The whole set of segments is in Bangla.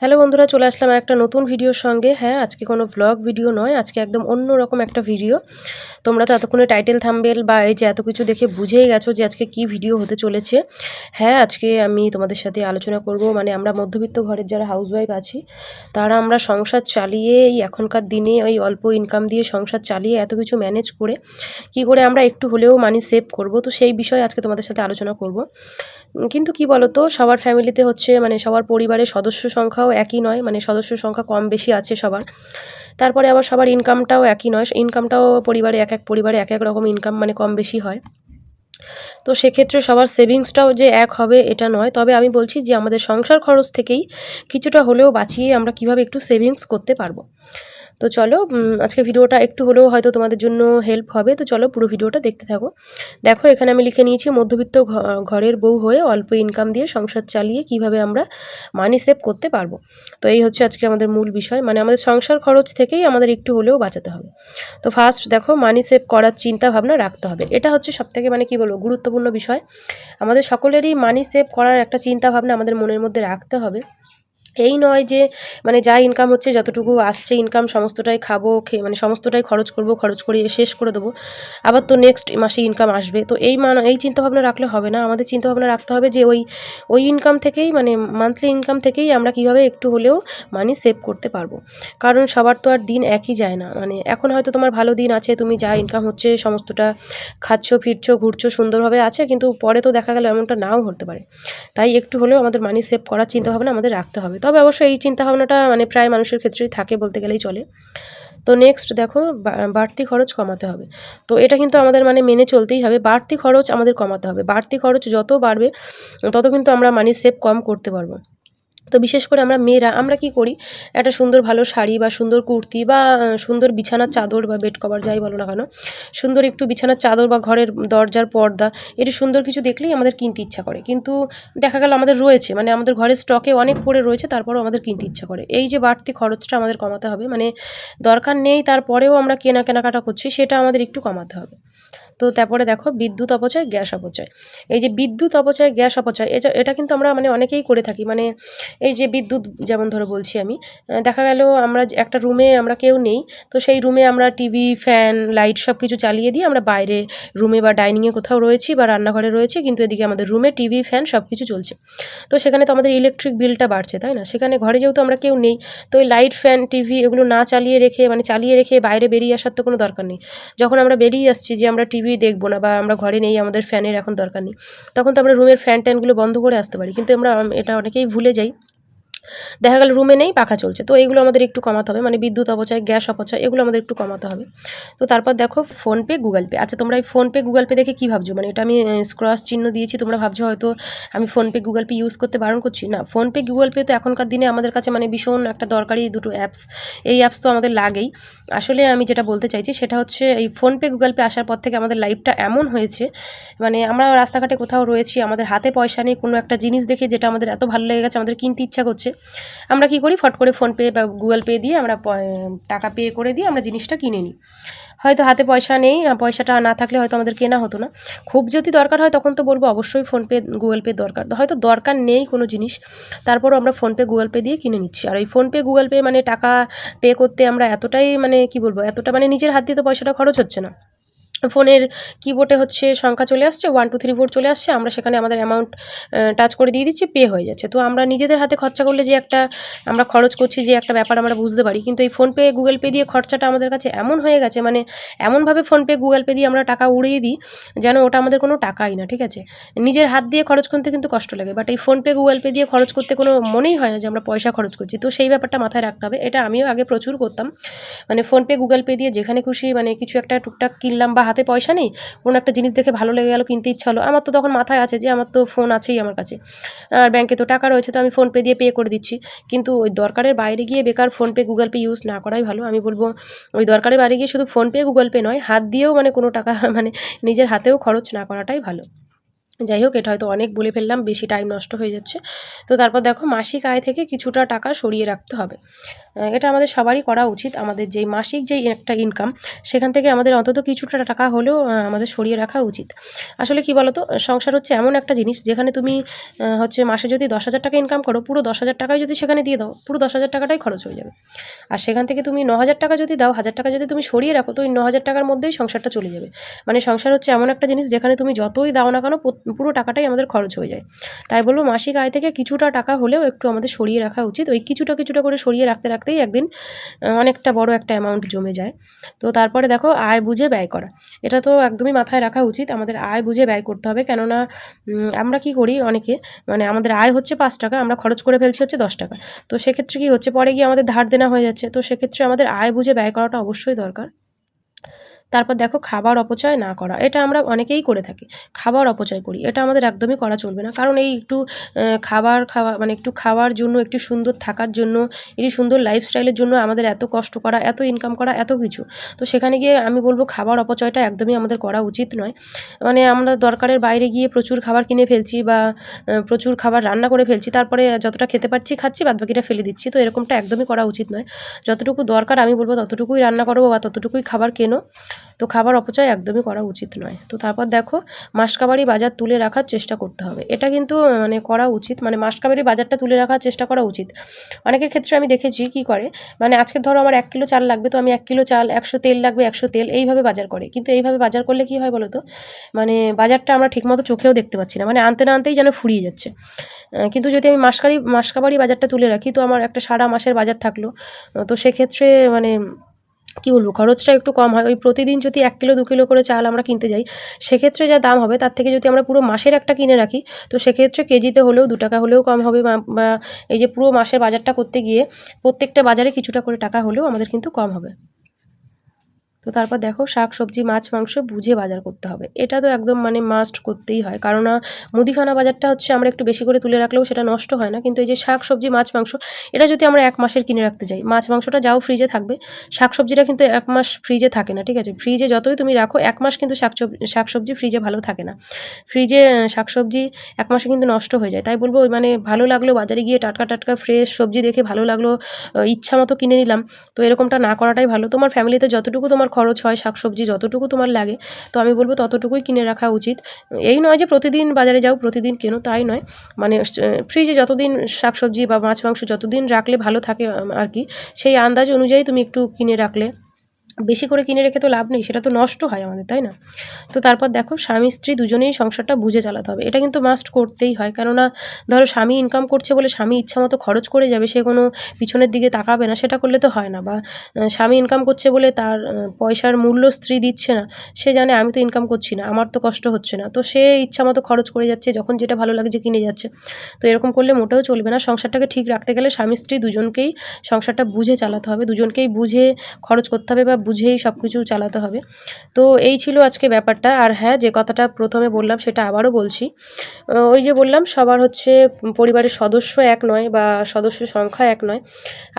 হ্যালো বন্ধুরা, চলে আসলাম একটা নতুন ভিডিওর সঙ্গে। হ্যাঁ, আজকে কোনো ভ্লগ ভিডিও নয়, আজকে একদম অন্যরকম একটা ভিডিও। তোমরা তো এতক্ষণে টাইটেল থাম্বনেল বা এই যে এত কিছু দেখে বুঝেই গেছো যে আজকে কি ভিডিও হতে চলেছে। হ্যাঁ, আজকে আমি তোমাদের সাথে আলোচনা করব, মানে আমরা মধ্যবিত্ত ঘরের যারা হাউসওয়াইফ আছি তারা আমরা সংসার চালিয়ে এই এখনকার দিনে ওই অল্প ইনকাম দিয়ে সংসার চালিয়ে এত কিছু ম্যানেজ করে কি করে আমরা একটু হলেও মানি সেভ করব, তো সেই বিষয়ে আজকে তোমাদের সাথে আলোচনা করব। কিন্তু কি বলো তো, সবার ফ্যামিলিতে হচ্ছে মানে সবার পরিবারের সদস্য সংখ্যাও একই নয়, মানে সদস্য সংখ্যা কম বেশি আছে সবার। তারপরে আবার সবার ইনকামটাও একই নয়, ইনকামটাও পরিবারে এক এক পরিবারে এক এক রকম ইনকাম মানে কম বেশি হয়। তো সেক্ষেত্রে সবার সেভিংসটাও যে এক হবে এটা নয়, তবে আমি বলছি যে আমাদের সংসার খরচ থেকেই কিছুটা হলেও বাঁচিয়ে আমরা কিভাবে একটু সেভিংস করতে পারবো। তো চলো, আজকে ভিডিওটা একটু হলেও হয়তো তোমাদের জন্য হেল্প হবে, তো চলো পুরো ভিডিওটা দেখতে থাকো। দেখো, এখানে আমি লিখে নিয়েছি মধ্যবিত্ত ঘরের বউ হয়ে অল্প ইনকাম দিয়ে সংসার চালিয়ে কিভাবে আমরা মানি সেভ করতে পারবো। তো এই হচ্ছে আজকে আমাদের মূল বিষয়, মানে আমাদের সংসার খরচ থেকেই আমাদের একটু হলেও বাঁচাতে হবে। তো ফার্স্ট দেখো, মানি সেভ করার চিন্তা ভাবনা রাখতে হবে, এটা হচ্ছে সবথেকে মানে কি বলবো গুরুত্বপূর্ণ বিষয়। আমাদের সকলেরই মানি সেভ করার একটা চিন্তা ভাবনা আমাদের মনের মধ্যে রাখতে হবে। এই নয় যে মানে যা ইনকাম হচ্ছে যতটুকু আসছে ইনকাম সমস্তটাই খাবো, খেয়ে মানে সমস্তটাই খরচ করব, খরচ করে শেষ করে দেবো, আবার তো নেক্সট মাসে ইনকাম আসবে। তো এই চিন্তাভাবনা রাখলে হবে না, আমাদের চিন্তাভাবনা রাখতে হবে যে ওই ইনকাম থেকেই মানে মান্থলি ইনকাম থেকেই আমরা কিভাবে একটু হলেও মানি সেভ করতে পারবো। কারণ সবার তো আর দিন একই যায় না, মানে এখন হয়তো তোমার ভালো দিন আছে, তুমি যা ইনকাম হচ্ছে সমস্তটা খাচ্ছো ফিরছো ঘুরছো সুন্দরভাবে আছে, কিন্তু পরে তো দেখা গেল এমনটা নাও হতে পারে। তাই একটু হলেও আমাদের মানি সেভ করার চিন্তাভাবনা আমাদের রাখতে হবে, তবে অবশ্যই এই চিন্তাভাবনাটা মানে প্রায় মানুষের ক্ষেত্রেই থাকে বলতে গেলেই চলে। তো নেক্সট দেখো, বাড়তি খরচ কমাতে হবে। তো এটা কিন্তু আমাদের মানে মেনে চলতেই হবে, বাড়তি খরচ আমাদের কমাতে হবে, বাড়তি খরচ যত বাড়বে তত কিন্তু আমরা মানি সেভ কম করতে পারবো। তো বিশেষ করে আমরা মেয়েরা আমরা কি করি, একটা সুন্দর ভালো শাড়ি বা সুন্দর কুর্তি বা সুন্দর বিছানার চাদর বা বেড কভার যাই বলো না কেন, সুন্দর একটু বিছানার চাদর বা ঘরের দরজার পর্দা, এটি সুন্দর কিছু দেখলেই আমাদের কিনতে ইচ্ছা করে, কিন্তু দেখা গেল আমাদের রয়েছে মানে আমাদের ঘরের স্টকে অনেক পড়ে রয়েছে, তারপরেও আমাদের কিনতে ইচ্ছা করে। এই যে বাড়তি খরচটা আমাদের কমাতে হবে, মানে দরকার নেই তারপরেও আমরা কেনাকাটা করছি, সেটা আমাদের একটু কমাতে হবে। তো তারপরে দেখো, বিদ্যুৎ অপচয় গ্যাস অপচয়। এই যে বিদ্যুৎ অপচয় গ্যাস অপচয়, এটা কিন্তু আমরা মানে অনেকেই করে থাকি। মানে এই যে বিদ্যুৎ যেমন ধরো বলছি আমি, দেখা গেল আমরা একটা রুমে আমরা কেউ নেই, তো সেই রুমে আমরা টিভি ফ্যান লাইট সব কিছু চালিয়ে দিয়ে আমরা বাইরে রুমে বা ডাইনিংয়ে কোথাও রয়েছি বা রান্নাঘরে রয়েছি, কিন্তু এদিকে আমাদের রুমে টিভি ফ্যান সব কিছু চলছে। তো সেখানে তো আমাদের ইলেকট্রিক বিলটা বাড়ছে, তাই না? সেখানে ঘরে যেহেতু আমরা কেউ নেই, তো ওই লাইট ফ্যান টিভি এগুলো না চালিয়ে রেখে মানে চালিয়ে রেখে বাইরে বেরিয়ে আসার তো কোনো দরকার নেই। যখন আমরা বেরিয়ে আসছি যে আমরা টিভি দেখবো না বা আমরা ঘরে নেই, আমাদের ফ্যানের এখন দরকার নেই, তখন তো আমরা রুমের ফ্যান ট্যানগুলো বন্ধ করে আসতে পারি, কিন্তু আমরা এটা অনেকেই ভুলে যাই। দেখা গেল রুমে নেই, পাখা চলছে, তো এইগুলো আমাদের একটু কমাতে হবে, মানে বিদ্যুৎ অপচয় গ্যাস অপচয় এগুলো আমাদের একটু কমাতে হবে। তো তারপর দেখো, ফোনপে গুগল পে। আচ্ছা, তোমরা এই ফোনপে গুগল পে দেখে কী ভাবছো, মানে এটা আমি ক্রস চিহ্ন দিয়েছি, তোমরা ভাবছো হয়তো আমি ফোনপে গুগল পে ইউজ করতে বারণ করছি। না, ফোনপে গুগল পে তো এখনকার দিনে আমাদের কাছে মানে ভীষণ একটা দরকারি দুটো অ্যাপস। এই অ্যাপস তো আমাদের লাগেই। আসলে আমি যেটা বলতে চাইছি সেটা হচ্ছে, এই ফোনপে গুগল পে আসার পর থেকে আমাদের লাইফটা এমন হয়েছে, মানে আমরা রাস্তাঘাটে কোথাও রয়েছি, আমাদের হাতে পয়সা নেই, কোনো একটা জিনিস দেখে যেটা আমাদের এত ভালো লেগে গেছে, আমাদের কিনতে ইচ্ছা করছে, আমরা কি করি, ফট করে ফোনপে বা গুগল পে দিয়ে আমরা টাকা পে করে দিয়ে আমরা জিনিসটা কিনে নিই। হয়তো হাতে পয়সা নেই, পয়সাটা না থাকলে হয়তো আমাদের কেনা হতো না। খুব যদি দরকার হয় তখন তো বলবো অবশ্যই ফোনপে গুগল পে দরকার, হয়তো দরকার নেই কোনো জিনিস, তারপরও আমরা ফোনপে গুগল পে দিয়ে কিনে নিচ্ছি। আর এই ফোনপে গুগল পে মানে টাকা পে করতে আমরা এতটাই মানে কি বলবো, এতটা মানে নিজের হাত দিয়ে তো পয়সাটা খরচ হচ্ছে না, ফোনের কিবোর্ডে হচ্ছে সংখ্যা চলে আসছে, 1 2 3 4 চলে আসছে, আমরা সেখানে আমাদের অ্যামাউন্ট টাচ করে দিয়ে দিচ্ছি, পে হয়ে যাচ্ছে। তো আমরা নিজেদের হাতে খরচা করলে যে একটা আমরা খরচ করছি যে একটা ব্যাপার আমরা বুঝতে পারি, কিন্তু এই ফোনপে গুগল পে দিয়ে খরচাটা আমাদের কাছে এমন হয়ে গেছে, মানে এমনভাবে ফোনপে গুগল পে দিয়ে আমরা টাকা উড়িয়ে দিই যেন ওটা আমাদের কোনো টাকাই না, ঠিক আছে? নিজের হাত দিয়ে খরচ করতে কিন্তু কষ্ট লাগে, বাট এই ফোনপে গুগল পে দিয়ে খরচ করতে কোনো মনেই হয় না যে আমরা পয়সা খরচ করছি। তো সেই ব্যাপারটা মাথায় রাখতে হবে, এটা আমিও আগে প্রচুর করতাম, মানে ফোনপে গুগল পে দিয়ে যেখানে খুশি মানে কিছু একটা টুকটাক কিনলাম বা হাতে পয়সা নেই, কোনো একটা জিনিস দেখে ভালো লেগে গেল, কিনতে ইচ্ছা হলো, আমার তো তখন মাথায় আছে যে আমার তো ফোন আছেই আমার কাছে, আর ব্যাংকে তো টাকা রয়েছে, তো আমি ফোনপে দিয়ে পে করে দিচ্ছি। কিন্তু ওই দরকারের বাইরে গিয়ে বেকার ফোনপে গুগল পে ইউজ না করাই ভালো, আমি বলবো ওই দরকারের বাইরে গিয়ে শুধু ফোনপে গুগল পে নয়, হাত দিয়েও মানে কোনো টাকা মানে নিজের হাতেও খরচ না করাটাই ভালো। যাই হোক, এটা হয়তো অনেক বলে ফেললাম, বেশি টাইম নষ্ট হয়ে যাচ্ছে। তো তারপর দেখো মাসিক আয় থেকে কিছুটা টাকা সরিয়ে রাখতে হবে। এটা আমাদের সবারই করা উচিত। আমাদের যেই মাসিক যেই একটা ইনকাম, সেখান থেকে আমাদের অন্তত কিছুটা টাকা হলেও আমাদের সরিয়ে রাখা উচিত। আসলে কি বলো তো, সংসার হচ্ছে এমন একটা জিনিস যেখানে তুমি হচ্ছে মাসে যদি 10,000 টাকা ইনকাম করো, পুরো 10,000 টাকাই যদি সেখানে দিয়ে দাও, পুরো 10,000 টাকাটাই খরচ হয়ে যাবে। আর সেখান থেকে তুমি 9,000 টাকা যদি দাও, 1,000 টাকা যদি তুমি সরিয়ে রাখো, তো ওই 9,000 টাকার মধ্যেই সংসারটা চলে যাবে। মানে সংসার হচ্ছে এমন একটা জিনিস যেখানে তুমি যতই দাও না কেন, পুরো টাকাটাই আমাদের খরচ হয়ে যায়। তাই বলবো মাসিক আয় থেকে কিছুটা টাকা হলেও একটু আমাদের সরিয়ে রাখা উচিত। ওই কিছুটা কিছুটা করে সরিয়ে রাখতে রাখতেই একদিন অনেকটা বড় একটা অ্যামাউন্ট জমে যায়। তো তারপরে দেখো আয় বুঝে ব্যয় করা, এটা তো একদমই মাথায় রাখা উচিত। আমাদের আয় বুঝে ব্যয় করতে হবে, কেননা আমরা কি করি অনেকে, মানে আমাদের আয় হচ্ছে 5 টাকা, আমরা খরচ করে ফেলছি হচ্ছে 10 টাকা। তো সেক্ষেত্রে কি হচ্ছে, পরে গিয়ে আমাদের ধার দেনা হয়ে যাচ্ছে। তো সেক্ষেত্রে আমাদের আয় বুঝে ব্যয় করাটা অবশ্যই দরকার। তারপর দেখো খাবার অপচয় না করা, এটা আমরা অনেকেই করে থাকি, খাবার অপচয় করি, এটা আমাদের একদমই করা চলবে না। কারণ এই একটু খাবার খাওয়া মানে একটু খাওয়ার জন্য, একটু সুন্দর থাকার জন্য, একটু সুন্দর লাইফস্টাইলের জন্য আমাদের এত কষ্ট করা, এত ইনকাম করা, এত কিছু। তো সেখানে গিয়ে আমি বলবো খাবার অপচয়টা একদমই আমাদের করা উচিত নয়। মানে আমরা দরকারের বাইরে গিয়ে প্রচুর খাবার কিনে ফেলছি, বা প্রচুর খাবার রান্না করে ফেলছি, তারপরে যতটা খেতে পারছি খাচ্ছি, বাদবাকিটা ফেলে দিচ্ছি। তো এরকমটা একদমই করা উচিত নয়। যতটুকু দরকার আমি বলবো ততটুকুই রান্না করো বা ততটুকুই খাবার কেনো। তো খাবার অপচয় একদমই করা উচিত নয়। তো তারপর দেখো মাসকাবারি বাজার তুলে রাখার চেষ্টা করতে হবে, এটা কিন্তু মানে করা উচিত। মানে মাসকাবারি বাজারটা তুলে রাখার চেষ্টা করা উচিত। অনেকের ক্ষেত্রে আমি দেখেছি কি করে, মানে আজকে ধরো আমার 1 কিলো চাল লাগবে, তো আমি 1 কিলো চাল, 100 তেল লাগবে, 100 তেল, এইভাবে বাজার করে। কিন্তু এইভাবে বাজার করলে কি হয় বলো তো, মানে বাজারটা আমরা ঠিকমতো চোখেও দেখতে পাচ্ছি না, মানে আনতে না আনতেই যেন ফুরিয়ে যাচ্ছে। কিন্তু যদি আমি মাসকাবারি বাজারটা তুলে রাখি, তো আমার একটা সারা মাসের বাজার থাকলো। তো সেক্ষেত্রে মানে কি বলবো, খরচটা একটু কম হয়। ওই প্রতিদিন যদি 1 কিলো 2 কিলো করে চাল আমরা কিনতে যাই, সেক্ষেত্রে যা দাম হবে তার থেকে যদি আমরা পুরো মাসের একটা কিনে রাখি, তো সেক্ষেত্রে কেজিতে হলেও 2 টাকা হলেও কম হবে, বা এই যে পুরো মাসের বাজারটা করতে গিয়ে প্রত্যেকটা বাজারে কিছুটা করে টাকা হলেও আমাদের কিন্তু কম হবে। তো তারপর দেখো শাক সবজি মাছ মাংস বুঝে বাজার করতে হবে, এটা তো একদম মানে মাস্ট করতেই হয়। কারণ মুদিখানা বাজারটা হচ্ছে আমরা একটু বেশি করে তুলে রাখলেও সেটা নষ্ট হয় না, কিন্তু এই যে শাক সবজি মাছ মাংস, এটা যদি আমরা 1 মাসের কিনে রাখতে যাই, মাছ মাংসটা যাও ফ্রিজে থাকবে, শাক সবজিটা কিন্তু 1 মাস ফ্রিজে থাকে না, ঠিক আছে? ফ্রিজে যতই তুমি রাখো 1 মাস কিন্তু শাক সবজি ফ্রিজে ভালো থাকে না। ফ্রিজে শাক সবজি 1 মাসে কিন্তু নষ্ট হয়ে যায়। তাই বলবো ওই মানে ভালো লাগলো বাজারে গিয়ে টাটকা টাটকা ফ্রেশ সবজি দেখে ভালো লাগলো, ইচ্ছা মতো কিনে নিলাম। তো এরকমটা না করাটাই ভালো। তোমার ফ্যামিলিতে যতটুকু তোমার খরচ হয়, শাকসবজি যতটুকু তোমার লাগে, তো আমি বলবো ততটুকুই কিনে রাখা উচিত। এই নয় যে প্রতিদিন বাজারে যাও প্রতিদিন কেনো, তাই নয়। মানে ফ্রিজে যতদিন শাকসবজি বা মাছ মাংস যতদিন রাখলে ভালো থাকে আর কি, সেই আন্দাজ অনুযায়ী তুমি একটু কিনে রাখলে। বেশি করে কিনে রেখে তো লাভ নেই, সেটা তো নষ্ট হয় আমাদের, তাই না? তো তারপর দেখো স্বামী স্ত্রী দুজনেই সংসারটা বুঝে চালাতে হবে, এটা কিন্তু মাস্ট করতেই হয়। কেননা ধরো স্বামী ইনকাম করছে বলে স্বামী ইচ্ছা মতো খরচ করে যাবে, সে কোনো পিছনের দিকে তাকাবে না, সেটা করলে তো হয় না। বা স্বামী ইনকাম করছে বলে তার পয়সার মূল্য স্ত্রী দিচ্ছে না, সে জানে আমি তো ইনকাম করছি না, আমার তো কষ্ট হচ্ছে না, তো সে ইচ্ছা মতো খরচ করে যাচ্ছে, যখন যেটা ভালো লাগছে কিনে যাচ্ছে। তো এরকম করলে মোটেও চলবে না। সংসারটাকে ঠিক রাখতে গেলে স্বামী স্ত্রী দুজনকেই সংসারটা বুঝে চালাতে হবে, দুজনকেই বুঝে খরচ করতে হবে, বা বুঝেই সব কিছু চালাতে হবে। তো এই ছিল আজকে ব্যাপারটা। আর হ্যাঁ, যে কথাটা প্রথমে বললাম সেটা আবারও বলছি, ওই যে বললাম সবার হচ্ছে পরিবারের সদস্য এক নয়, বা সদস্য সংখ্যা এক নয়,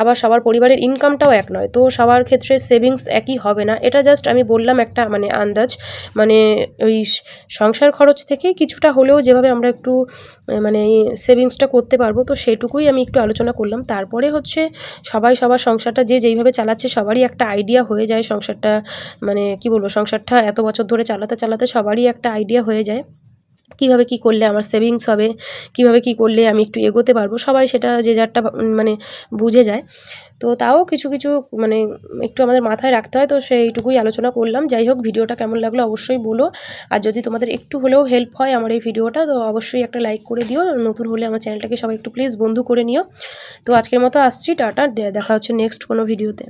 আবার সবার পরিবারের ইনকামটাও এক নয়। তো সবার ক্ষেত্রে সেভিংস একই হবে না, এটা জাস্ট আমি বললাম একটা মানে আন্দাজ। মানে ওই সংসার খরচ থেকে কিছুটা হলেও যেভাবে আমরা একটু মানে সেভিংসটা করতে পারবো, তো সেটুকুই আমি একটু আলোচনা করলাম। তারপরে হচ্ছে সবাই সবার সংসারটা যে যেইভাবে চালাচ্ছে, সবারই একটা আইডিয়া হয়ে যায় সংসারটা, মানে কি বলবো, সংসারটা এত বছর ধরে চালাতে চালাতে সবারই একটা আইডিয়া হয়ে যায় কীভাবে কী করলে আমার সেভিংস হবে, কীভাবে কী করলে আমি একটু এগোতে পারবো, সবাই সেটা যে যারটা মানে বুঝে যায়। তো তাও কিছু কিছু মানে একটু আমাদের মাথায় রাখতে হয়, তো সেইটুকুই আলোচনা করলাম। যাই হোক, ভিডিওটা কেমন লাগলো অবশ্যই বলো। আর যদি তোমাদের একটু হলেও হেল্প হয় আমার এই ভিডিওটা, তো অবশ্যই একটা লাইক করে দিও। নতুন হলে আমার চ্যানেলটাকে সবাই একটু প্লিজ বন্ধু করে নিও। তো আজকের মতো আসছি, টাটা, দেখা হচ্ছে নেক্সট কোনো ভিডিওতে।